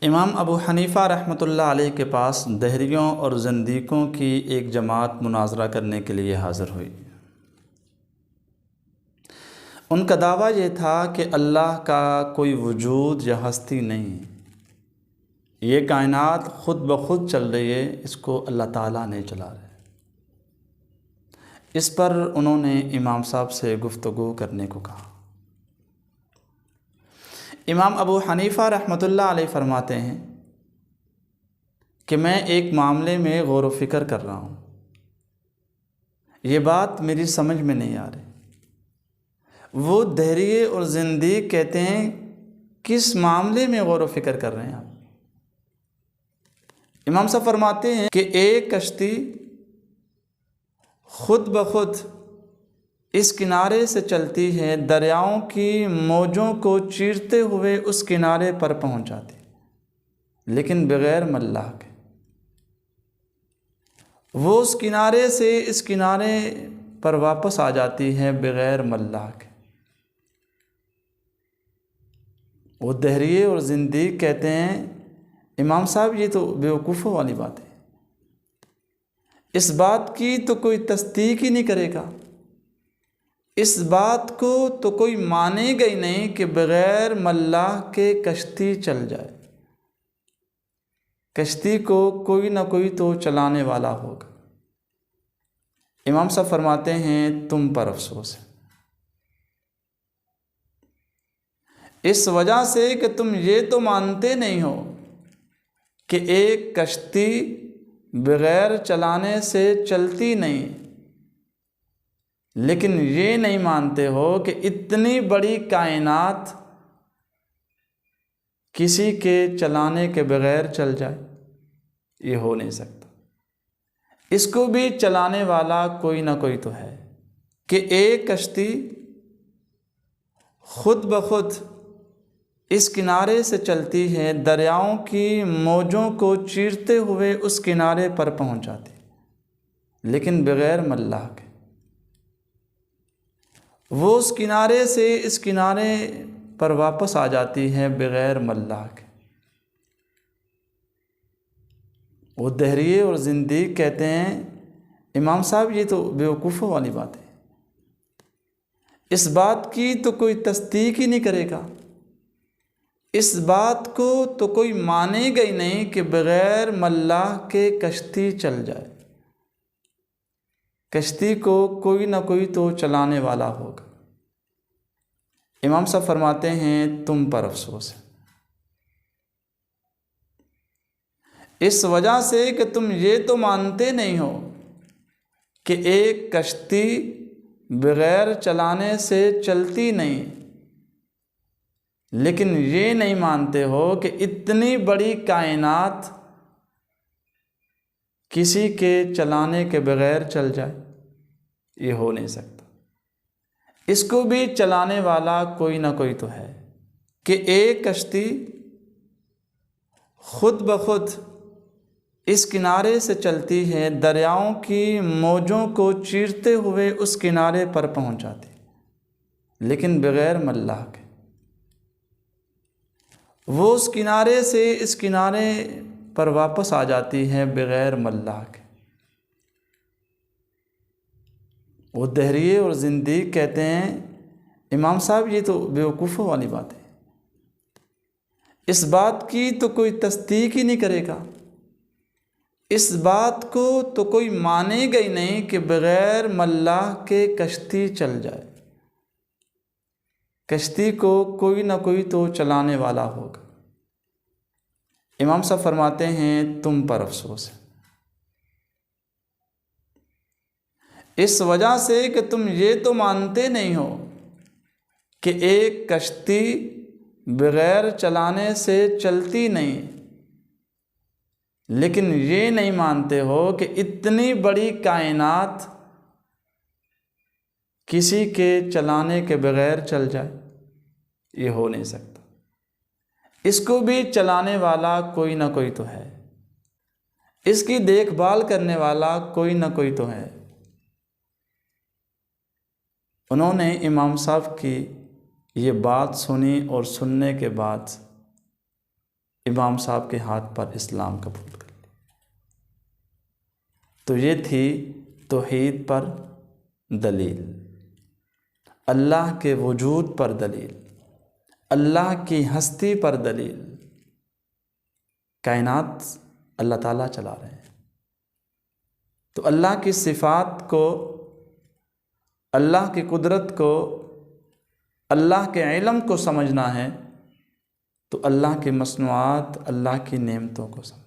امام ابو حنیفہ رحمۃ اللہ علیہ کے پاس دہریوں اور زندیقوں کی ایک جماعت مناظرہ کرنے کے لیے حاضر ہوئی۔ ان کا دعویٰ یہ تھا کہ اللہ کا کوئی وجود یا ہستی نہیں، یہ کائنات خود بخود چل رہی ہے، اس کو اللہ تعالیٰ نے چلا رہا ہے۔ اس پر انہوں نے امام صاحب سے گفتگو کرنے کو کہا۔ امام ابو حنیفہ رحمۃ اللہ علیہ فرماتے ہیں کہ میں ایک معاملے میں غور و فکر کر رہا ہوں، یہ بات میری سمجھ میں نہیں آ رہی۔ وہ دہریے اور زندیق کہتے ہیں کس معاملے میں غور و فکر کر رہے ہیں آپ؟ امام صاحب فرماتے ہیں کہ ایک کشتی خود بخود اس کنارے سے چلتی ہے، دریاؤں کی موجوں کو چیرتے ہوئے اس کنارے پر پہنچ جاتی، لیکن بغیر ملاح کے۔ وہ اس کنارے سے اس کنارے پر واپس آ جاتی ہے بغیر ملاح کے۔ وہ دہریے اور زندیق کہتے ہیں امام صاحب یہ تو بیوقوفوں والی بات ہے، اس بات کی تو کوئی تصدیق ہی نہیں کرے گا، اس بات کو تو کوئی مانے گا ہی نہیں کہ بغیر ملاح کے کشتی چل جائے۔ کشتی کو کوئی نہ کوئی تو چلانے والا ہوگا۔ امام صاحب فرماتے ہیں تم پر افسوس ہے، اس وجہ سے کہ تم یہ تو مانتے نہیں ہو کہ ایک کشتی بغیر چلانے سے چلتی نہیں، لیکن یہ نہیں مانتے ہو کہ اتنی بڑی کائنات کسی کے چلانے کے بغیر چل جائے، یہ ہو نہیں سکتا۔ اس کو بھی چلانے والا کوئی نہ کوئی تو ہے کہ ایک کشتی خود بخود اس کنارے سے چلتی ہے، دریاؤں کی موجوں کو چیرتے ہوئے اس کنارے پر پہنچ جاتی، لیکن بغیر ملاح کے۔ وہ اس کنارے سے اس کنارے پر واپس آ جاتی ہے بغیر ملاح کے۔ وہ دہریے اور زندیق کہتے ہیں امام صاحب یہ تو بیوقوفوں والی بات ہے، اس بات کی تو کوئی تصدیق ہی نہیں کرے گا، اس بات کو تو کوئی مانے گا ہی نہیں کہ بغیر ملاح کے کشتی چل جائے۔ کشتی کو کوئی نہ کوئی تو چلانے والا ہوگا۔ امام صاحب فرماتے ہیں تم پر افسوس ہے، اس وجہ سے کہ تم یہ تو مانتے نہیں ہو کہ ایک کشتی بغیر چلانے سے چلتی نہیں، لیکن یہ نہیں مانتے ہو کہ اتنی بڑی کائنات کسی کے چلانے کے بغیر چل جائے، یہ ہو نہیں سکتا۔ اس کو بھی چلانے والا کوئی نہ کوئی تو ہے کہ ایک کشتی خود بخود اس کنارے سے چلتی ہے، دریاؤں کی موجوں کو چیرتے ہوئے اس کنارے پر پہنچ جاتی، لیکن بغیر ملاح کے۔ وہ اس کنارے سے اس کنارے پر واپس آ جاتی ہے بغیر ملاح کے۔ وہ دہریے اور زندیق کہتے ہیں امام صاحب یہ تو بیوقوفوں والی بات ہے، اس بات کی تو کوئی تصدیق ہی نہیں کرے گا، اس بات کو تو کوئی مانے گا ہی نہیں کہ بغیر ملاح کے کشتی چل جائے۔ کشتی کو کوئی نہ کوئی تو چلانے والا ہوگا۔ امام صاحب فرماتے ہیں تم پر افسوس ہے، اس وجہ سے کہ تم یہ تو مانتے نہیں ہو کہ ایک کشتی بغیر چلانے سے چلتی نہیں، لیکن یہ نہیں مانتے ہو کہ اتنی بڑی کائنات کسی کے چلانے کے بغیر چل جائے، یہ ہو نہیں سکتا۔ اس کو بھی چلانے والا کوئی نہ کوئی تو ہے، اس کی دیکھ بھال کرنے والا کوئی نہ کوئی تو ہے۔ انہوں نے امام صاحب کی یہ بات سنی اور سننے کے بعد امام صاحب کے ہاتھ پر اسلام قبول کر لیا۔ تو یہ تھی توحید پر دلیل، اللہ کے وجود پر دلیل، اللہ کی ہستی پر دلیل۔ کائنات اللہ تعالیٰ چلا رہے ہیں، تو اللہ کی صفات کو، اللہ کی قدرت کو، اللہ کے علم کو سمجھنا ہے تو اللہ کی مصنوعات، اللہ کی نعمتوں کو سمجھنا۔